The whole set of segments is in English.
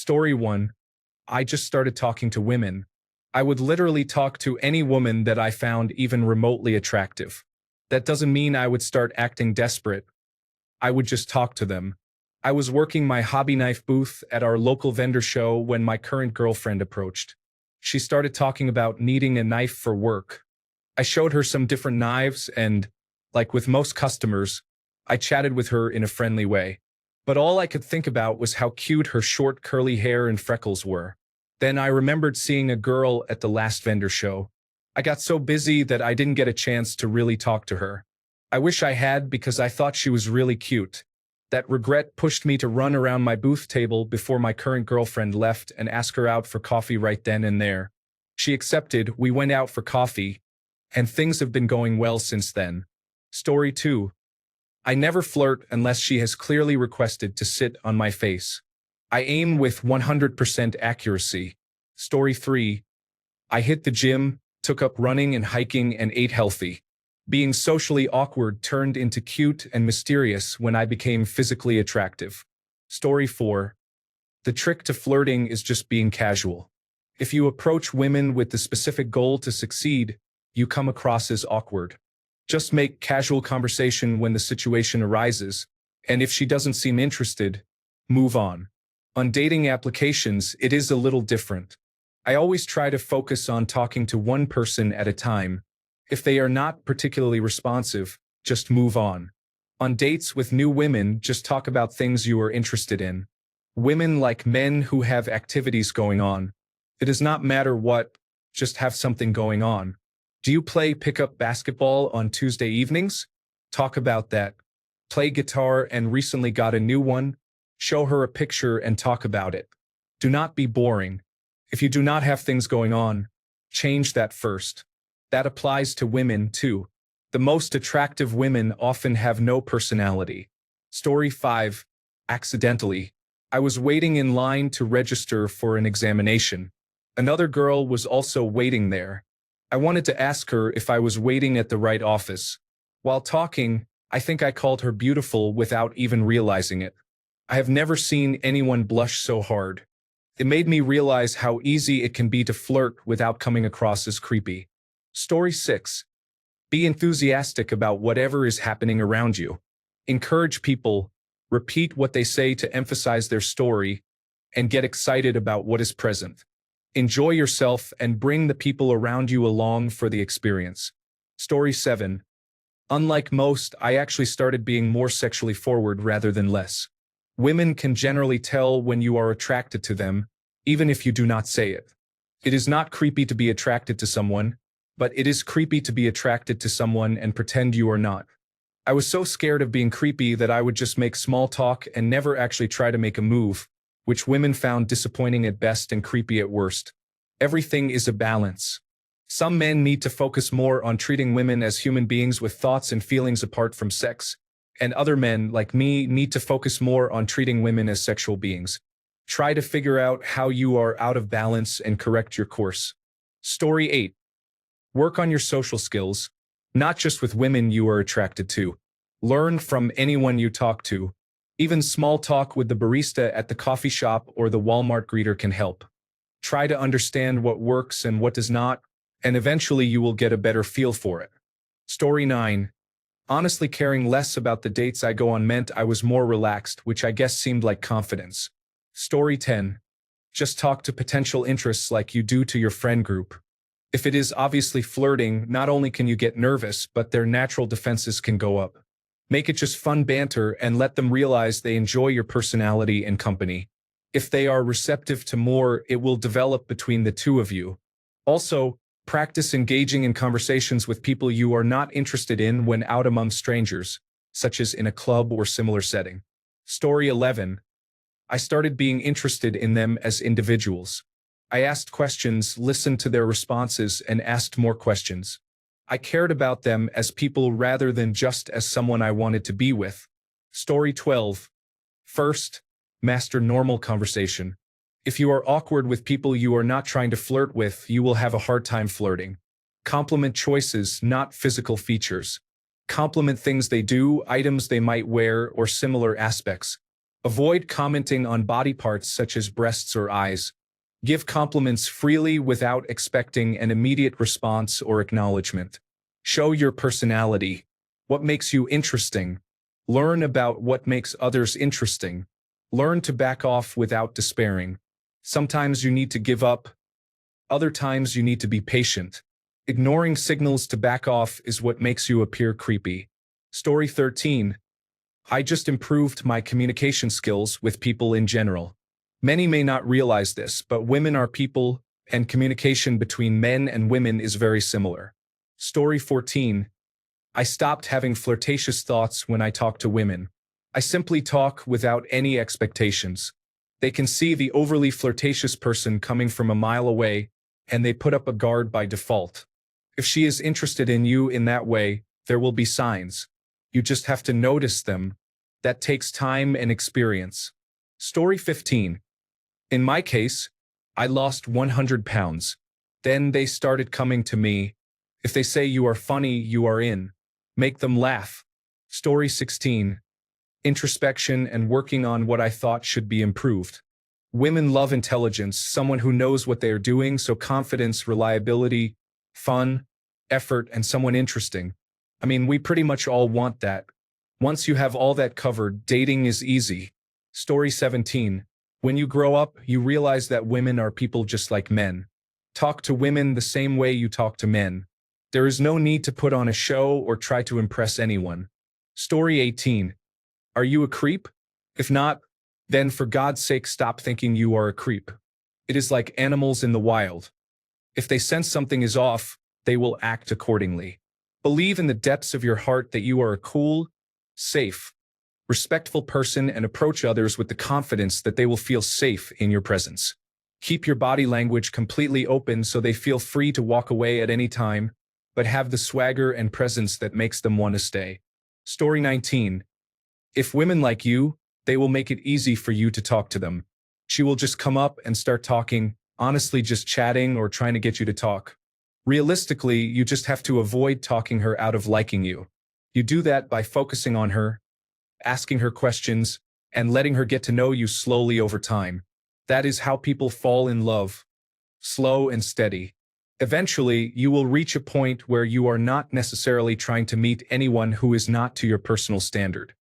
Story 1. I just started talking to women. I would literally talk to any woman that I found even remotely attractive. That doesn't mean I would start acting desperate. I would just talk to them. I was working my hobby knife booth at our local vendor show when my current girlfriend approached. She started talking about needing a knife for work. I showed her some different knives and, like with most customers, I chatted with her in a friendly way. But all I could think about was how cute her short curly hair and freckles were. Then I remembered seeing a girl at the last vendor show. I got so busy that I didn't get a chance to really talk to her. I wish I had because I thought she was really cute. That regret pushed me to run around my booth table before my current girlfriend left and ask her out for coffee right then and there. She accepted, we went out for coffee, and things have been going well since then. Story 2. I never flirt unless she has clearly requested to sit on my face. I aim with 100% accuracy. Story 3. I hit the gym, took up running and hiking, and ate healthy. Being socially awkward turned into cute and mysterious when I became physically attractive. Story 4. The trick to flirting is just being casual. If you approach women with the specific goal to succeed, you come across as awkward. Just make casual conversation when the situation arises, and if she doesn't seem interested, move on. On dating applications, it is a little different. I always try to focus on talking to one person at a time. If they are not particularly responsive, just move on. On dates with new women, just talk about things you are interested in. Women like men who have activities going on. It does not matter what, just have something going on. Do you play pickup basketball on Tuesday evenings? Talk about that. Play guitar and recently got a new one? Show her a picture and talk about it. Do not be boring. If you do not have things going on, change that first. That applies to women too. The most attractive women often have no personality. Story 5. Accidentally. I was waiting in line to register for an examination. Another girl was also waiting there. I wanted to ask her if I was waiting at the right office. While talking, I think I called her beautiful without even realizing it. I have never seen anyone blush so hard. It made me realize how easy it can be to flirt without coming across as creepy. Story 6. Be enthusiastic about whatever is happening around you. Encourage people, repeat what they say to emphasize their story, and get excited about what is present. Enjoy yourself and bring the people around you along for the experience. Story 7. Unlike most, I actually started being more sexually forward rather than less. Women can generally tell when you are attracted to them, even if you do not say it. It is not creepy to be attracted to someone, but it is creepy to be attracted to someone and pretend you are not. I was so scared of being creepy that I would just make small talk and never actually try to make a move, which women found disappointing at best and creepy at worst. Everything is a balance. Some men need to focus more on treating women as human beings with thoughts and feelings apart from sex, and other men, like me, need to focus more on treating women as sexual beings. Try to figure out how you are out of balance and correct your course. Story 8. Work on your social skills, not just with women you are attracted to. Learn from anyone you talk to. Even small talk with the barista at the coffee shop or the Walmart greeter can help. Try to understand what works and what does not, and eventually you will get a better feel for it. Story 9. Honestly, caring less about the dates I go on meant I was more relaxed, which I guess seemed like confidence. Story 10. Just talk to potential interests like you do to your friend group. If it is obviously flirting, not only can you get nervous, but their natural defenses can go up. Make it just fun banter and let them realize they enjoy your personality and company. If they are receptive to more, it will develop between the two of you. Also, practice engaging in conversations with people you are not interested in when out among strangers, such as in a club or similar setting. Story 11. I started being interested in them as individuals. I asked questions, listened to their responses, and asked more questions. I cared about them as people rather than just as someone I wanted to be with. Story 12. First, master normal conversation. If you are awkward with people you are not trying to flirt with, you will have a hard time flirting. Compliment choices, not physical features. Compliment things they do, items they might wear, or similar aspects. Avoid commenting on body parts such as breasts or eyes. Give compliments freely without expecting an immediate response or acknowledgement. Show your personality. What makes you interesting? Learn about what makes others interesting. Learn to back off without despairing. Sometimes you need to give up. Other times you need to be patient. Ignoring signals to back off is what makes you appear creepy. Story 13. I just improved my communication skills with people in general. Many may not realize this, but women are people, and communication between men and women is very similar. Story 14. I stopped having flirtatious thoughts when I talk to women. I simply talk without any expectations. They can see the overly flirtatious person coming from a mile away, and they put up a guard by default. If she is interested in you in that way, there will be signs. You just have to notice them. That takes time and experience. Story 15. In my case, I lost 100 pounds. Then they started coming to me. If they say you are funny, you are in. Make them laugh. Story 16. Introspection and working on what I thought should be improved. Women love intelligence, someone who knows what they are doing, so confidence, reliability, fun, effort, and someone interesting. I mean, we pretty much all want that. Once you have all that covered, dating is easy. Story 17. When you grow up, you realize that women are people just like men. Talk to women the same way you talk to men. There is no need to put on a show or try to impress anyone. Story 18. Are you a creep? If not, then for God's sake stop thinking you are a creep. It is like animals in the wild. If they sense something is off, they will act accordingly. Believe in the depths of your heart that you are a cool, safe, respectful person and approach others with the confidence that they will feel safe in your presence. Keep your body language completely open so they feel free to walk away at any time, but have the swagger and presence that makes them want to stay. Story 19. If women like you, they will make it easy for you to talk to them. She will just come up and start talking, honestly just chatting or trying to get you to talk. Realistically, you just have to avoid talking her out of liking you. You do that by focusing on her, asking her questions, and letting her get to know you slowly over time. That is how people fall in love. Slow and steady. Eventually, you will reach a point where you are not necessarily trying to meet anyone who is not to your personal standard.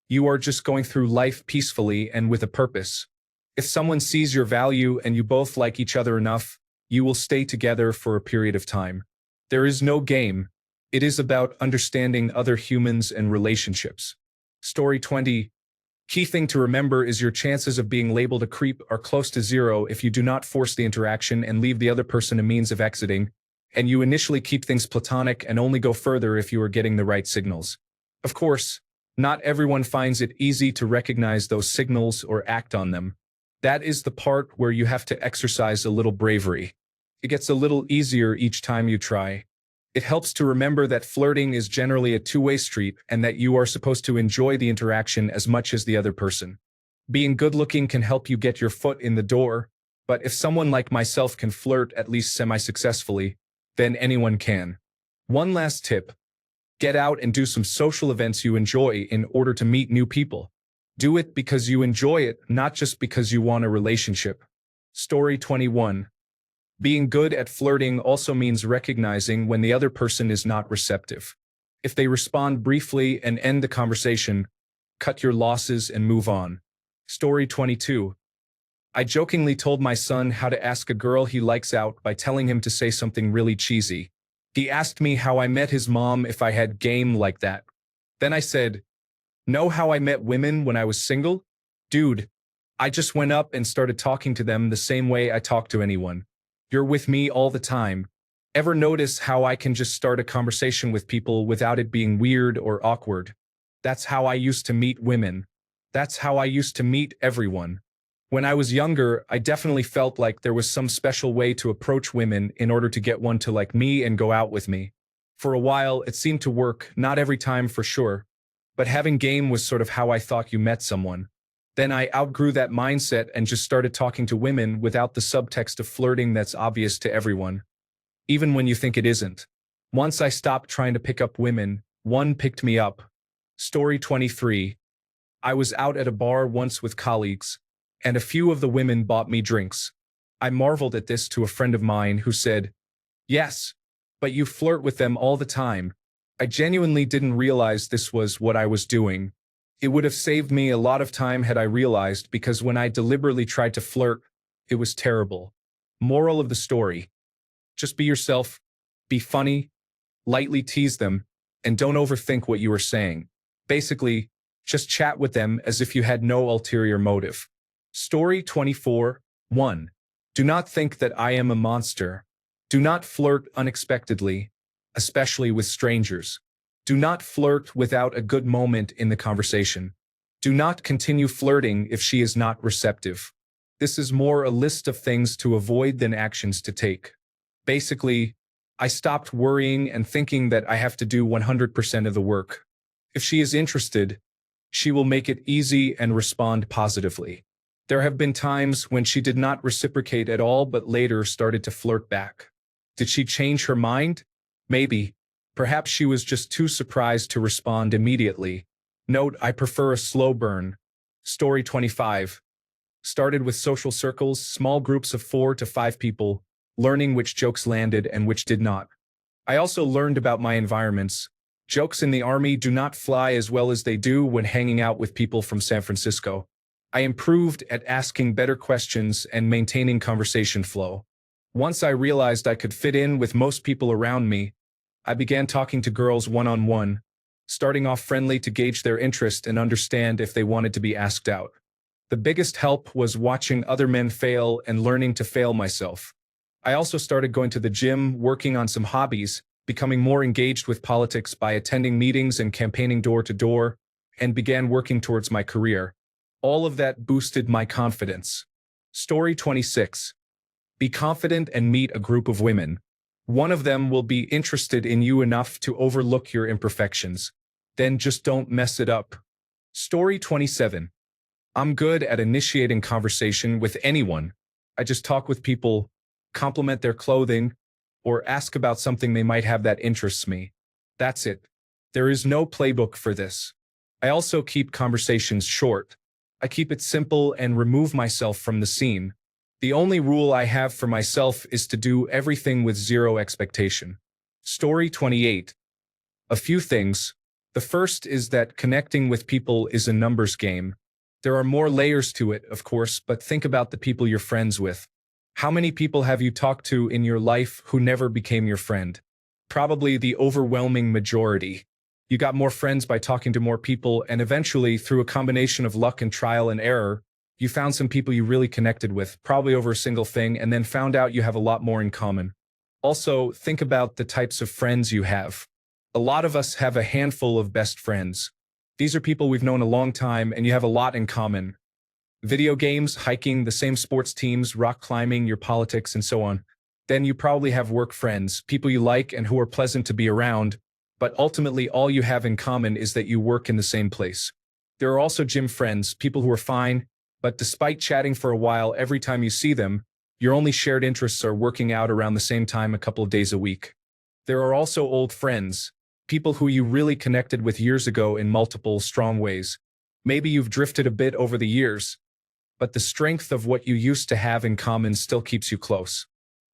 You are just going through life peacefully and with a purpose. If someone sees your value and you both like each other enough, you will stay together for a period of time. There is no game. It is about understanding other humans and relationships. Story 20. Key thing to remember is your chances of being labeled a creep are close to zero if you do not force the interaction and leave the other person a means of exiting, and you initially keep things platonic and only go further if you are getting the right signals. Of course, not everyone finds it easy to recognize those signals or act on them. That is the part where you have to exercise a little bravery. It gets a little easier each time you try. It helps to remember that flirting is generally a two-way street and that you are supposed to enjoy the interaction as much as the other person. Being good-looking can help you get your foot in the door, but if someone like myself can flirt at least semi-successfully, then anyone can. One last tip. Get out and do some social events you enjoy in order to meet new people. Do it because you enjoy it, not just because you want a relationship. Story 21. Being good at flirting also means recognizing when the other person is not receptive. If they respond briefly and end the conversation, cut your losses and move on. Story 22. I jokingly told my son how to ask a girl he likes out by telling him to say something really cheesy. He asked me how I met his mom if I had game like that. Then I said, know how I met women when I was single? Dude, I just went up and started talking to them the same way I talk to anyone. You're with me all the time. Ever notice how I can just start a conversation with people without it being weird or awkward? That's how I used to meet women. That's how I used to meet everyone. When I was younger, I definitely felt like there was some special way to approach women in order to get one to like me and go out with me. For a while, it seemed to work, not every time for sure, but having game was sort of how I thought you met someone. Then I outgrew that mindset and just started talking to women without the subtext of flirting that's obvious to everyone, even when you think it isn't. Once I stopped trying to pick up women, one picked me up. Story 23. I was out at a bar once with colleagues, and a few of the women bought me drinks. I marveled at this to a friend of mine who said, "Yes, but you flirt with them all the time." I genuinely didn't realize this was what I was doing. It would have saved me a lot of time had I realized, because when I deliberately tried to flirt, it was terrible. Moral of the story: just be yourself, be funny, lightly tease them, and don't overthink what you are saying. Basically, just chat with them as if you had no ulterior motive. Story 24. 1. Do not think that I am a monster. Do not flirt unexpectedly, especially with strangers. Do not flirt without a good moment in the conversation. Do not continue flirting if she is not receptive. This is more a list of things to avoid than actions to take. Basically, I stopped worrying and thinking that I have to do 100% of the work. If she is interested, she will make it easy and respond positively. There have been times when she did not reciprocate at all but later started to flirt back. Did she change her mind? Maybe. Perhaps she was just too surprised to respond immediately. Note: I prefer a slow burn. Story 25. Started with social circles, small groups of 4 to 5 people, learning which jokes landed and which did not. I also learned about my environments. Jokes in the army do not fly as well as they do when hanging out with people from San Francisco. I improved at asking better questions and maintaining conversation flow. Once I realized I could fit in with most people around me, I began talking to girls one-on-one, starting off friendly to gauge their interest and understand if they wanted to be asked out. The biggest help was watching other men fail and learning to fail myself. I also started going to the gym, working on some hobbies, becoming more engaged with politics by attending meetings and campaigning door to door, and began working towards my career. All of that boosted my confidence. Story 26. Be confident and meet a group of women. One of them will be interested in you enough to overlook your imperfections. Then just don't mess it up. Story 27. I'm good at initiating conversation with anyone. I just talk with people, compliment their clothing, or ask about something they might have that interests me. That's it. There is no playbook for this. I also keep conversations short. I keep it simple and remove myself from the scene. The only rule I have for myself is to do everything with zero expectation. Story 28. A few things. The first is that connecting with people is a numbers game. There are more layers to it, of course, but think about the people you're friends with. How many people have you talked to in your life who never became your friend? Probably the overwhelming majority. You got more friends by talking to more people, and eventually, through a combination of luck and trial and error, you found some people you really connected with, probably over a single thing, and then found out you have a lot more in common. Also, think about the types of friends you have. A lot of us have a handful of best friends. These are people we've known a long time, and you have a lot in common. Video games, hiking, the same sports teams, rock climbing, your politics, and so on. Then you probably have work friends, people you like and who are pleasant to be around, but ultimately all you have in common is that you work in the same place. There are also gym friends, people who are fine, but despite chatting for a while every time you see them, your only shared interests are working out around the same time a couple of days a week. There are also old friends, people who you really connected with years ago in multiple, strong ways. Maybe you've drifted a bit over the years, but the strength of what you used to have in common still keeps you close.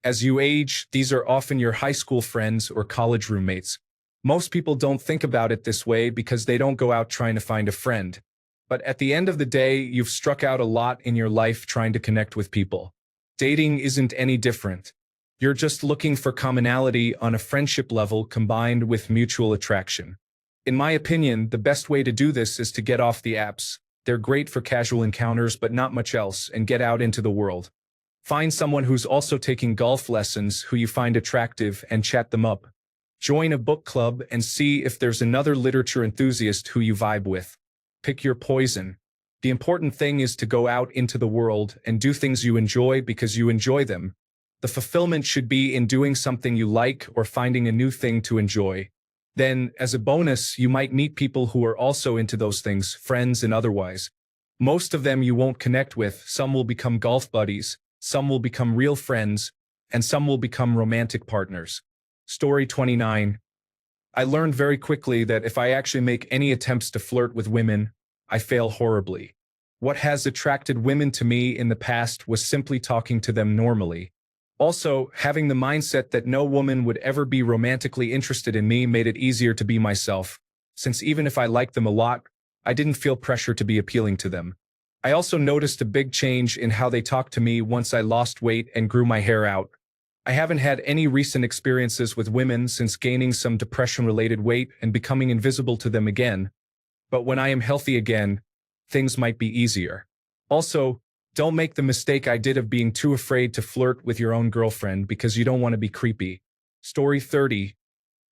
As you age, these are often your high school friends or college roommates. Most people don't think about it this way because they don't go out trying to find a friend. But at the end of the day, you've struck out a lot in your life trying to connect with people. Dating isn't any different. You're just looking for commonality on a friendship level combined with mutual attraction. In my opinion, the best way to do this is to get off the apps. They're great for casual encounters but not much else, and get out into the world. Find someone who's also taking golf lessons who you find attractive and chat them up. Join a book club and see if there's another literature enthusiast who you vibe with. Pick your poison. The important thing is to go out into the world and do things you enjoy because you enjoy them. The fulfillment should be in doing something you like or finding a new thing to enjoy. Then, as a bonus, you might meet people who are also into those things, friends and otherwise. Most of them you won't connect with. Some will become golf buddies, some will become real friends, and some will become romantic partners. Story 29. I learned very quickly that if I actually make any attempts to flirt with women, I fail horribly. What has attracted women to me in the past was simply talking to them normally. Also, having the mindset that no woman would ever be romantically interested in me made it easier to be myself, since even if I liked them a lot, I didn't feel pressure to be appealing to them. I also noticed a big change in how they talked to me once I lost weight and grew my hair out. I haven't had any recent experiences with women since gaining some depression-related weight and becoming invisible to them again, but when I am healthy again, things might be easier. Also, don't make the mistake I did of being too afraid to flirt with your own girlfriend because you don't want to be creepy. Story 30.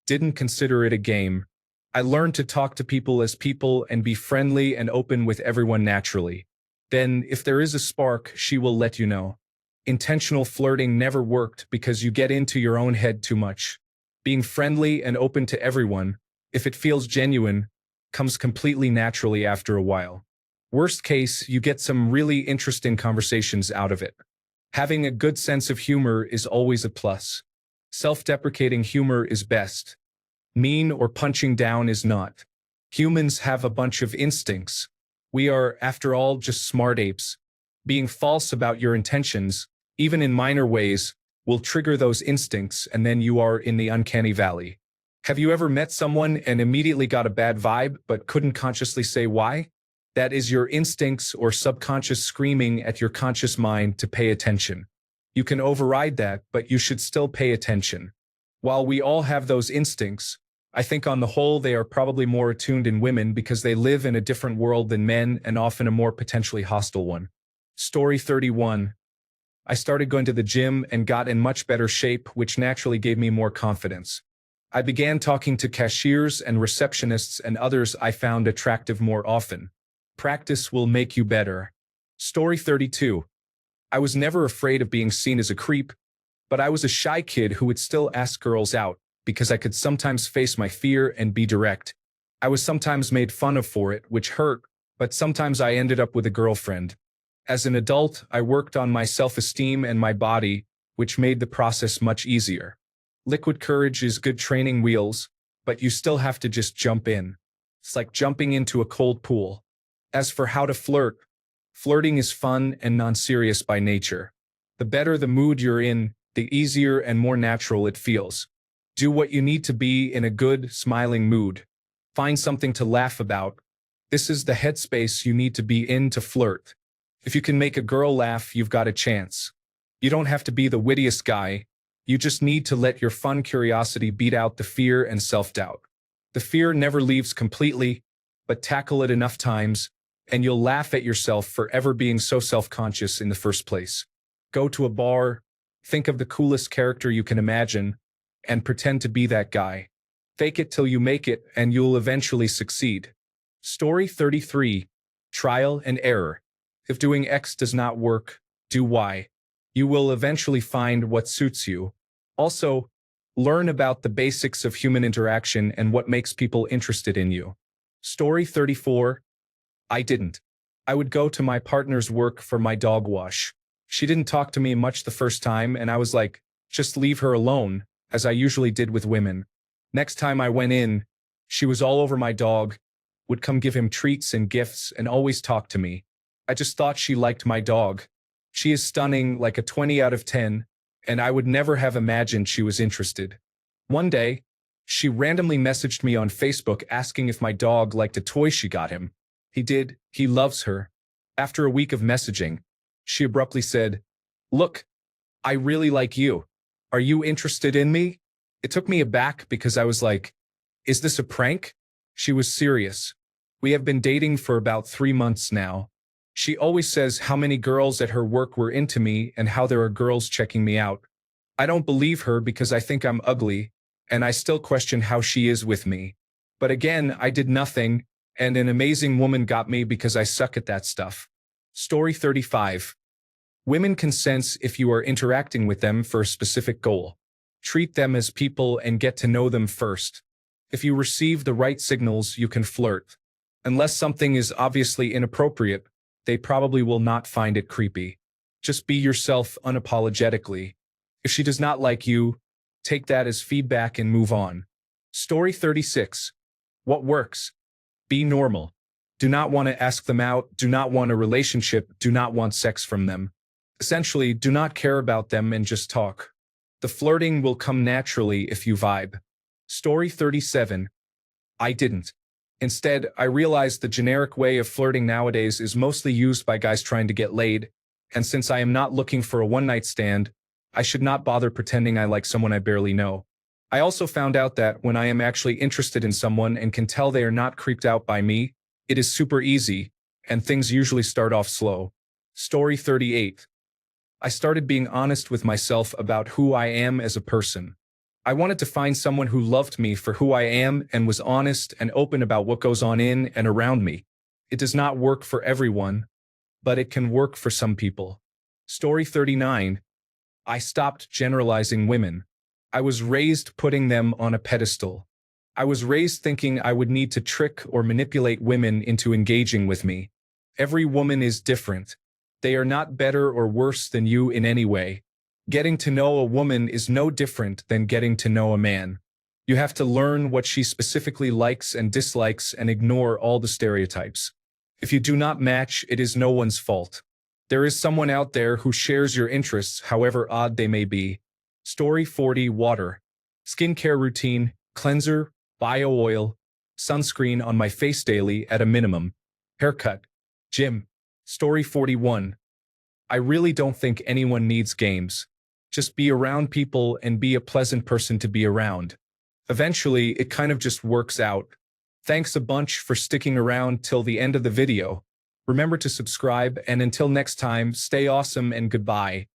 Didn't consider it a game. I learned to talk to people as people and be friendly and open with everyone naturally. Then, if there is a spark, she will let you know. Intentional flirting never worked because you get into your own head too much. Being friendly and open to everyone, if it feels genuine, comes completely naturally after a while. Worst case, you get some really interesting conversations out of it. Having a good sense of humor is always a plus. Self-deprecating humor is best. Mean or punching down is not. Humans have a bunch of instincts. We are, after all, just smart apes. Being false about your intentions, even in minor ways, will trigger those instincts, and then you are in the uncanny valley. Have you ever met someone and immediately got a bad vibe but couldn't consciously say why? That is your instincts or subconscious screaming at your conscious mind to pay attention. You can override that, but you should still pay attention. While we all have those instincts, I think on the whole they are probably more attuned in women because they live in a different world than men and often a more potentially hostile one. Story 31. I started going to the gym and got in much better shape, which naturally gave me more confidence. I began talking to cashiers and receptionists and others I found attractive more often. Practice will make you better. Story 32. I was never afraid of being seen as a creep, but I was a shy kid who would still ask girls out because I could sometimes face my fear and be direct. I was sometimes made fun of for it, which hurt, but sometimes I ended up with a girlfriend. As an adult, I worked on my self-esteem and my body, which made the process much easier. Liquid courage is good training wheels, but you still have to just jump in. It's like jumping into a cold pool. As for how to flirt, flirting is fun and non-serious by nature. The better the mood you're in, the easier and more natural it feels. Do what you need to be in a good, smiling mood. Find something to laugh about. This is the headspace you need to be in to flirt. If you can make a girl laugh, you've got a chance. You don't have to be the wittiest guy. You just need to let your fun curiosity beat out the fear and self-doubt. The fear never leaves completely, but tackle it enough times, and you'll laugh at yourself for ever being so self-conscious in the first place. Go to a bar, think of the coolest character you can imagine, and pretend to be that guy. Fake it till you make it, and you'll eventually succeed. Story 33. Trial and error. If doing X does not work, do Y. You will eventually find what suits you. Also, learn about the basics of human interaction and what makes people interested in you. Story 34. I didn't. I would go to my partner's work for my dog wash. She didn't talk to me much the first time, and I was like, just leave her alone, as I usually did with women. Next time I went in, she was all over my dog, would come give him treats and gifts, and always talk to me. I just thought she liked my dog. She is stunning, like a 20 out of 10, and I would never have imagined she was interested. One day, she randomly messaged me on Facebook asking if my dog liked a toy she got him. He did. He loves her. After a week of messaging, she abruptly said, "Look, I really like you. Are you interested in me?" It took me aback because I was like, is this a prank? She was serious. We have been dating for about 3 months now. She always says how many girls at her work were into me and how there are girls checking me out. I don't believe her because I think I'm ugly, and I still question how she is with me. But again, I did nothing, and an amazing woman got me because I suck at that stuff. Story 35. Women can sense if you are interacting with them for a specific goal. Treat them as people and get to know them first. If you receive the right signals, you can flirt. Unless something is obviously inappropriate, they probably will not find it creepy. Just be yourself unapologetically. If she does not like you, take that as feedback and move on. Story 36. What works? Be normal. Do not want to ask them out, do not want a relationship, do not want sex from them. Essentially, do not care about them and just talk. The flirting will come naturally if you vibe. Story 37. I didn't. Instead, I realized the generic way of flirting nowadays is mostly used by guys trying to get laid, and since I am not looking for a one-night stand, I should not bother pretending I like someone I barely know. I also found out that when I am actually interested in someone and can tell they are not creeped out by me, it is super easy, and things usually start off slow. Story 38. I started being honest with myself about who I am as a person. I wanted to find someone who loved me for who I am and was honest and open about what goes on in and around me. It does not work for everyone, but it can work for some people. Story 39. I stopped generalizing women. I was raised putting them on a pedestal. I was raised thinking I would need to trick or manipulate women into engaging with me. Every woman is different. They are not better or worse than you in any way. Getting to know a woman is no different than getting to know a man. You have to learn what she specifically likes and dislikes and ignore all the stereotypes. If you do not match, it is no one's fault. There is someone out there who shares your interests, however odd they may be. Story 40. Water. Skincare routine, cleanser, bio oil, sunscreen on my face daily at a minimum. Haircut. Gym. Story 41. I really don't think anyone needs games. Just be around people and be a pleasant person to be around. Eventually, it kind of just works out. Thanks a bunch for sticking around till the end of the video. Remember to subscribe, and until next time, stay awesome and goodbye.